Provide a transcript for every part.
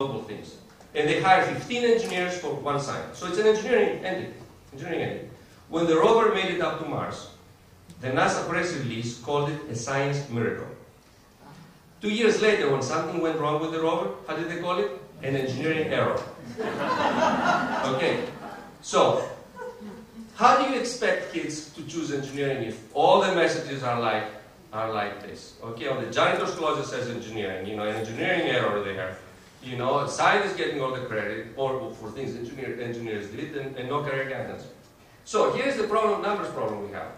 global things. And they hire 15 engineers for one science. So it's an engineering entity. When the rover made it up to Mars, the NASA press release called it a science miracle. 2 years later, when something went wrong with the rover, how did they call it? An engineering error. Okay, so how do you expect kids to choose engineering if all the messages are like this? Okay, on the janitor's closet says engineering, an engineering error there. Science is getting all the credit or for things engineers did and no career guidance. So here's the numbers problem we have.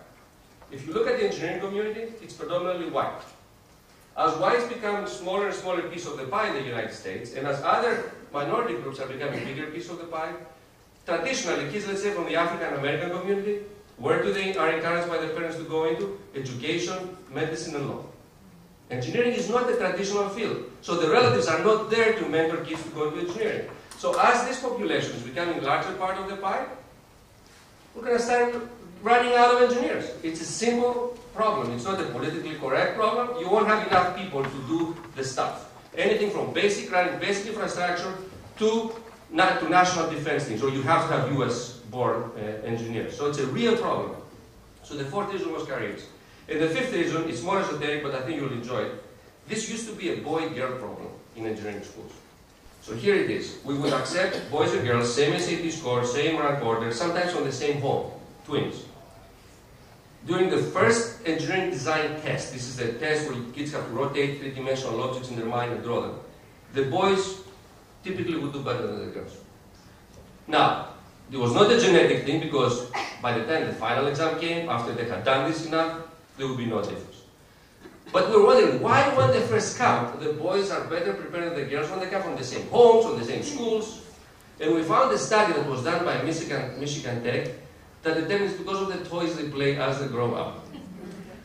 If you look at the engineering community, it's predominantly white. As whites become a smaller and smaller piece of the pie in the United States, and as other minority groups are becoming a bigger piece of the pie, traditionally, kids, let's say, from the African American community, where are encouraged by their parents to go into? Education, medicine, and law. Engineering is not a traditional field, so the relatives are not there to mentor kids to go into engineering. So as this population is becoming a larger part of the pie, we're going to start running out of engineers. It's a simple problem. It's not a politically correct problem. You won't have enough people to do the stuff. Anything from running basic infrastructure to national defense things, or you have to have US-born engineers. So it's a real problem. So the fourth reason was careers. And the fifth reason, it's more esoteric, but I think you'll enjoy it. This used to be a boy-girl problem in engineering schools. So here it is. We would accept boys and girls, same SAT score, same rank order, sometimes from the same home, twins. During the first engineering design test, this is a test where kids have to rotate three-dimensional objects in their mind and draw them. The boys typically would do better than the girls. Now, it was not a genetic thing because by the time the final exam came, after they had done this enough, there would be no difference. But we were wondering, why when they first come, the boys are better prepared than the girls when they come from the same homes, from the same schools? And we found a study that was done by Michigan Tech that determines because of the toys they play as they grow up.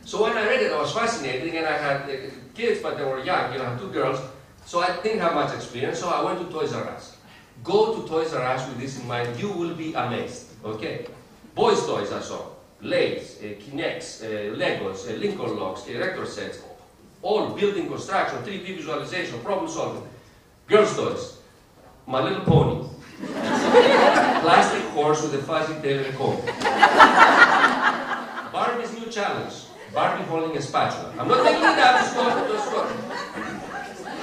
So when I read it, I was fascinated, and I had kids, but they were young, I had two girls, so I didn't have much experience, so I went to Toys R Us. Go to Toys R Us with this in mind, you will be amazed, okay? Boys' toys I saw, Lay's, Kinects, Legos, Lincoln Logs, erector sets, all building construction, 3D visualization, problem solving. Girls' toys, My Little Pony, plastic horse with a fuzzy tail and comb. Barbie's new challenge, Barbie holding a spatula. I'm not making it up, just go.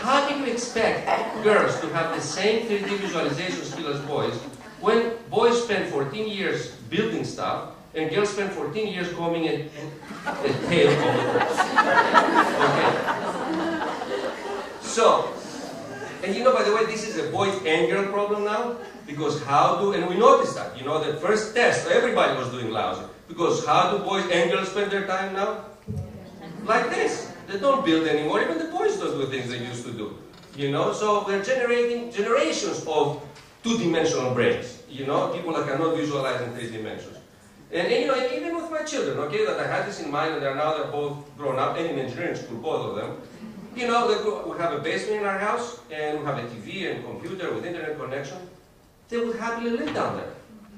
How can you expect girls to have the same 3D visualization skill as boys when boys spend 14 years building stuff and girls spend 14 years combing a tail of the horse? Okay. So, and by the way, this is a boy and girl problem now, because and we noticed that, the first test, everybody was doing lousy, because how do boys and girls spend their time now? Like this. They don't build anymore, even the boys don't do things they used to do, so we're generating generations of two-dimensional brains, people that cannot visualize in 3 dimensions. And even with my children, okay, that I had this in mind, and they're both grown up, and in engineering school, both of them. We have a basement in our house, and we have a TV and computer with internet connection. They would happily live down there,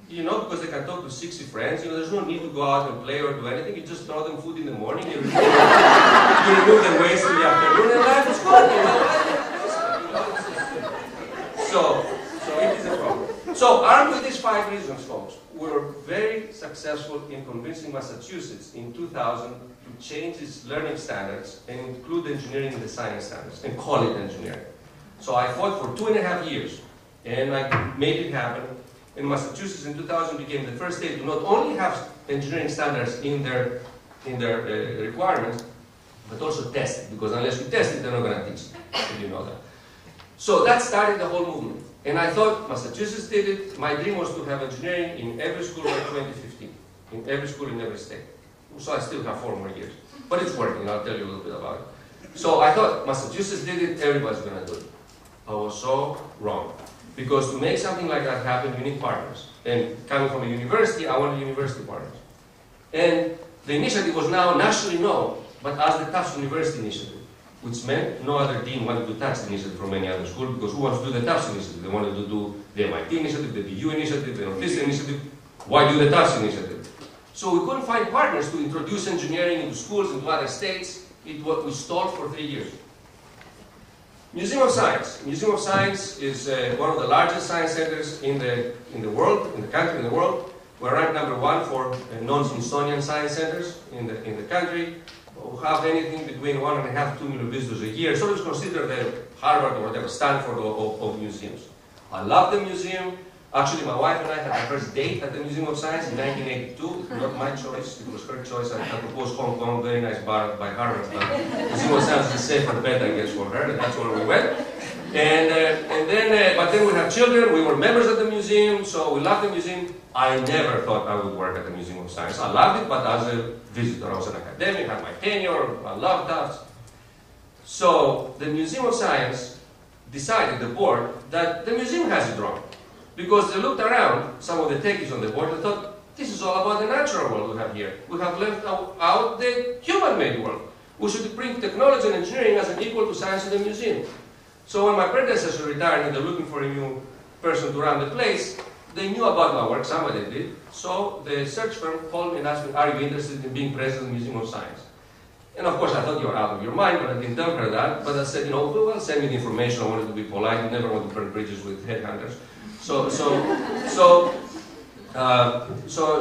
because they can talk to 60 friends. There's no need to go out and play or do anything. You just throw them food in the morning, you remove the waste in the afternoon, and life is good. So it is a problem. So armed with these 5 reasons, folks, we were very successful in convincing Massachusetts in 2000 to change its learning standards and include engineering in the science standards and call it engineering. So I fought for 2.5 years, and I made it happen. And Massachusetts in 2000 became the first state to not only have engineering standards in their requirements, but also test it, because unless you test it, they're not going to teach it. You know that. So that started the whole movement. And I thought Massachusetts did it. My dream was to have engineering in every school by 2015, in every school in every state. So I still have 4 more years. But it's working, I'll tell you a little bit about it. So I thought Massachusetts did it, everybody's going to do it. I was so wrong. Because to make something like that happen, you need partners. And coming from a university, I wanted university partners. And the initiative was now nationally known, but as the Tufts University Initiative, which meant no other dean wanted to touch the initiative from any other school, because who wants to do the Tufts Initiative? They wanted to do the MIT Initiative, the BU Initiative, the Northeastern Initiative. Why do the Tufts Initiative? So we couldn't find partners to introduce engineering into schools, into other states. We stalled for 3 years. Museum of Science. Museum of Science is one of the largest science centers in the world, in the country, in the world. We're ranked #1 for non-Smithsonian science centers in the country. We have anything between 1.5 to 2 million visitors a year. So it's considered the Harvard or whatever Stanford of museums. I love the museum. Actually, my wife and I had our first date at the Museum of Science in 1982. It was not my choice, it was her choice. I proposed Hong Kong, very nice bar by Harvard, but Museum of Science is a safer bet, I guess, for her, and that's where we went. But then we have children, we were members of the museum, so we loved the museum. I never thought I would work at the Museum of Science. I loved it, but as a visitor, I was an academic, had my tenure, I loved that. So the Museum of Science decided, the board, that the museum has it wrong. Because they looked around, some of the techies on the board, and thought, this is all about the natural world we have here. We have left out the human-made world. We should bring technology and engineering as an equal to science in the museum. So when my predecessor retired and they're looking for a new person to run the place, they knew about my work, somebody did. So the search firm called me and asked me, are you interested in being president of the Museum of Science? And of course I thought you were out of your mind, but I didn't tell her that. But I said, you know, well, send me the information, I wanted to be polite, you never want to burn bridges with headhunters. So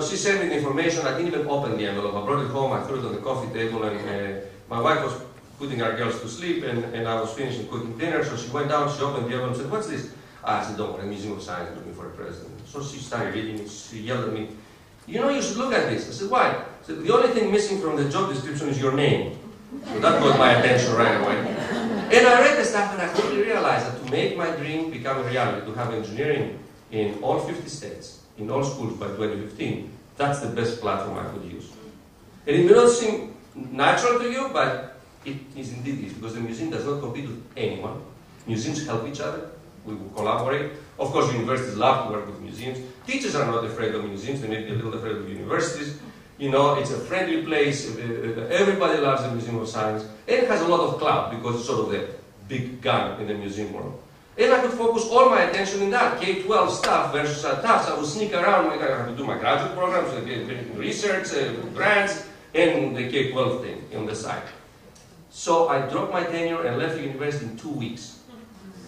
she sent me the information. I didn't even open the envelope. I brought it home, I threw it on the coffee table, and my wife was putting our girls to sleep, and I was finishing cooking dinner, so she went down, she opened the envelope and said, what's this? I said, don't worry, Museum of Science is looking for a president. So she started reading it, she yelled at me, you know, you should look at this. I said, why? I said, the only thing missing from the job description is your name. So that got my attention right away. And I read the stuff and I quickly realized that to make my dream become a reality, to have engineering in all 50 states, in all schools by 2015, that's the best platform I could use. And it may not seem natural to you, but it is indeed, because the museum does not compete with anyone. Museums help each other. We will collaborate. Of course, universities love to work with museums. Teachers are not afraid of museums. They may be a little afraid of universities. You know, it's a friendly place. Everybody loves the Museum of Science. And it has a lot of clout because it's sort of the big gun in the museum world. And I could focus all my attention in that, K-12 stuff versus TAFs. I would sneak around. I have to do my graduate programs, research, grants, and the K-12 thing on the side. So I dropped my tenure and left the university in 2 weeks.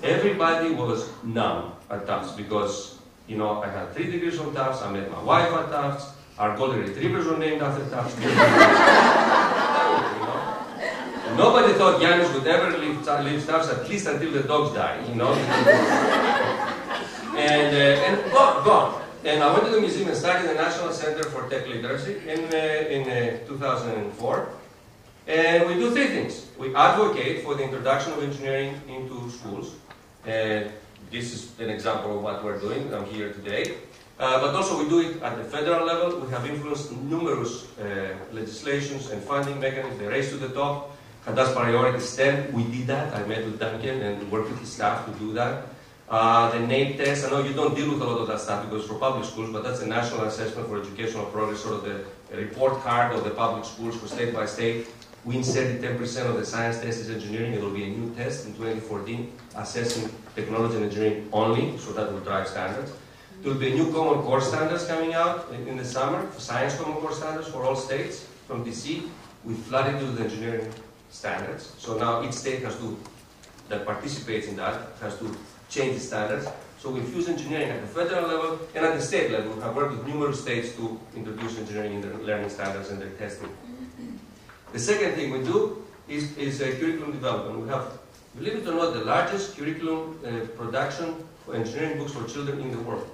Everybody was numb at Tufts because, you know, I had 3 degrees from Tufts. I met my wife at Tufts. Our golden retrievers were named after Tufts. You know? Nobody thought Giannis would ever leave Tufts, at least until the dogs died, you know. and gone. And I went to the museum and started the National Center for Tech Literacy in 2004. And we do 3 things. We advocate for the introduction of engineering into schools. And this is an example of what we're doing. I'm here today. But also we do it at the federal level. We have influenced numerous legislations and funding mechanisms. The Race to the Top, Hadas Priority STEM, we did that. I met with Duncan and worked with his staff to do that. The NAEP test, I know you don't deal with a lot of that stuff because it's for public schools, but that's a National Assessment for Educational Progress, sort of the report card of the public schools for state by state. We inserted 10% of the science test is engineering. It will be a new test in 2014, assessing technology and engineering only, so that will drive standards. There will be a new Common Core standards coming out in the summer, Science Common Core standards for all states. From DC, we flooded with engineering standards. So now each state that participates in that has to change the standards. So we infuse engineering at the federal level and at the state level. We have worked with numerous states to introduce engineering in their learning standards and their testing. The second thing we do is curriculum development. We have, believe it or not, the largest curriculum production for engineering books for children in the world.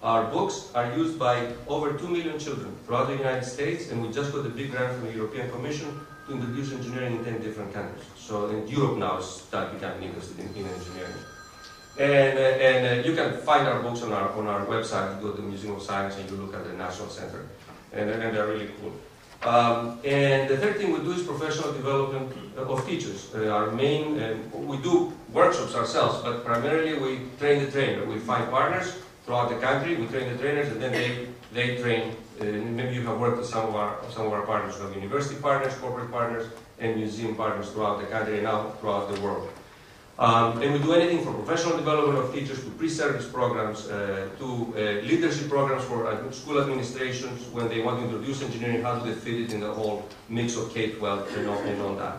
Our books are used by over 2 million children throughout the United States, and we just got a big grant from the European Commission to introduce engineering in 10 different countries. So in Europe now is becoming interested in engineering. And you can find our books on our website. You go to the Museum of Science and you look at the National Center, and they're really cool. And the third thing we do is professional development of teachers. Our main, we do workshops ourselves, but primarily we train the trainer. We find partners throughout the country. We train the trainers, and then they train. Maybe you have worked with some of our partners. We have university partners, corporate partners, and museum partners throughout the country and now throughout the world. And we do anything from professional development of teachers to pre-service programs, to leadership programs for school administrations when they want to introduce engineering, how do they fit it in the whole mix of K-12 and all that.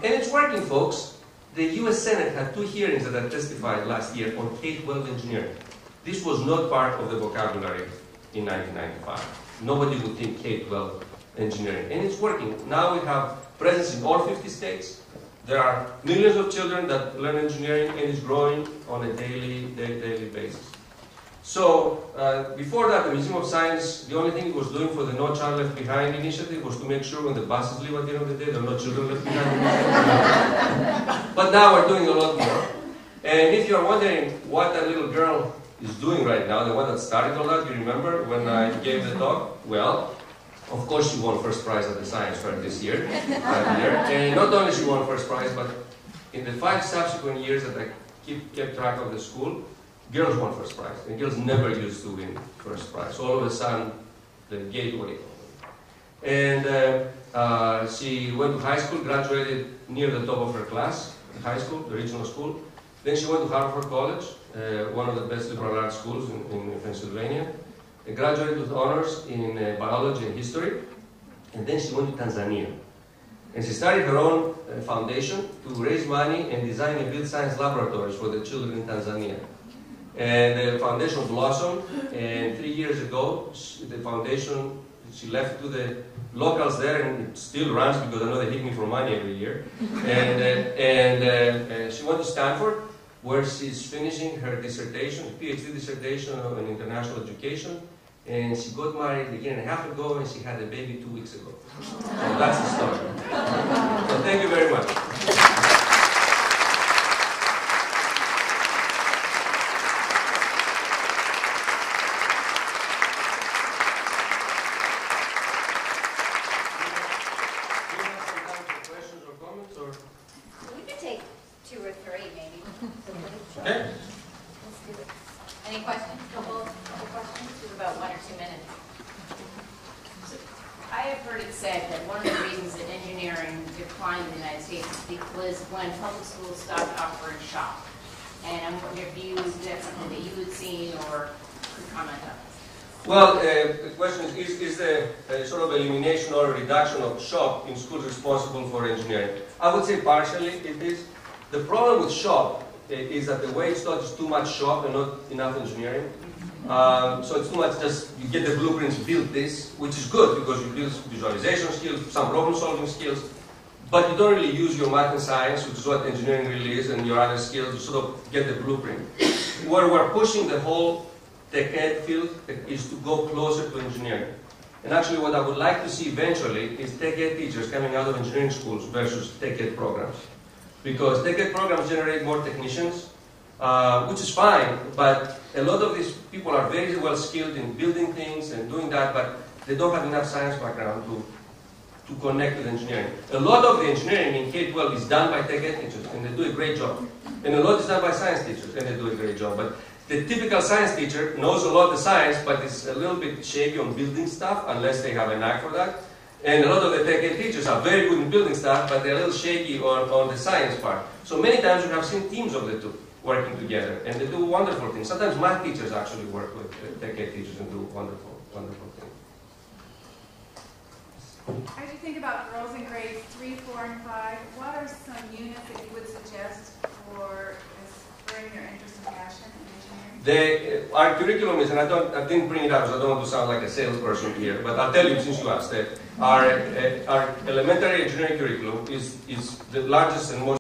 And it's working, folks. The US Senate had 2 hearings that I testified last year on K-12 engineering. This was not part of the vocabulary in 1995. Nobody would think K-12 engineering. And it's working. Now we have presence in all 50 states. There are millions of children that learn engineering, and it's growing on a daily basis. So, before that, the Museum of Science, the only thing it was doing for the No Child Left Behind initiative was to make sure when the buses leave at the end of the day, there are no children left behind. But now we're doing a lot more. And if you're wondering what that little girl is doing right now, the one that started all that, you remember when I gave the talk? Well, of course she won first prize at the science fair this year. And not only she won first prize, but in the 5 subsequent years that I kept track of the school, girls won first prize, and girls never used to win first prize. So all of a sudden, the gateway. And she went to high school, graduated near the top of her class, in high school, the regional school. Then she went to Harvard College, one of the best liberal arts schools in Pennsylvania. And graduated with honors in biology and history. And then she went to Tanzania. And she started her own foundation to raise money and design and build science laboratories for the children in Tanzania. And the foundation blossomed, and 3 years ago, the foundation, she left to the locals there, and it still runs because I know they hit me for money every year. And she went to Stanford, where she's finishing her dissertation, PhD dissertation on international education, and she got married a year and a half ago, and she had a baby 2 weeks ago. So that's the story. So thank you very much. Okay. Let's do it. Any questions? Couple questions? We have about 1 or 2 minutes. So, I have heard it said that one of the reasons that engineering declined in the United States is because when public schools stopped offering shop. And I'm wondering if that's something that you had seen or could comment on. Well, the question is the sort of elimination or reduction of shop in schools responsible for engineering? I would say partially it is. The problem with shop is that the way it's taught is too much shop and not enough engineering. So it's too much just, you get the blueprints, build this, which is good because you build visualization skills, some problem solving skills, but you don't really use your math and science, which is what engineering really is, and your other skills to sort of get the blueprint. Where we're pushing the whole tech ed field is to go closer to engineering. And actually what I would like to see eventually is tech ed teachers coming out of engineering schools versus tech ed programs. Because tech ed programs generate more technicians, which is fine, but a lot of these people are very well skilled in building things and doing that, but they don't have enough science background to connect with engineering. A lot of the engineering in K-12 is done by tech ed teachers, and they do a great job. And a lot is done by science teachers, and they do a great job. But the typical science teacher knows a lot of science, but is a little bit shaky on building stuff, unless they have a knack for that. And a lot of the tech ed teachers are very good in building stuff, but they're a little shaky on the science part. So many times you have seen teams of the two working together, and they do wonderful things. Sometimes math teachers actually work with tech ed teachers and do wonderful, wonderful things. As you think about girls in grades 3, 4, and 5, what are some units that you would suggest for spurring their interest and passion in engineering? Our curriculum is, and I didn't bring it up because I don't want to sound like a salesperson here, but I'll tell you since you asked that, our elementary engineering curriculum is the largest and most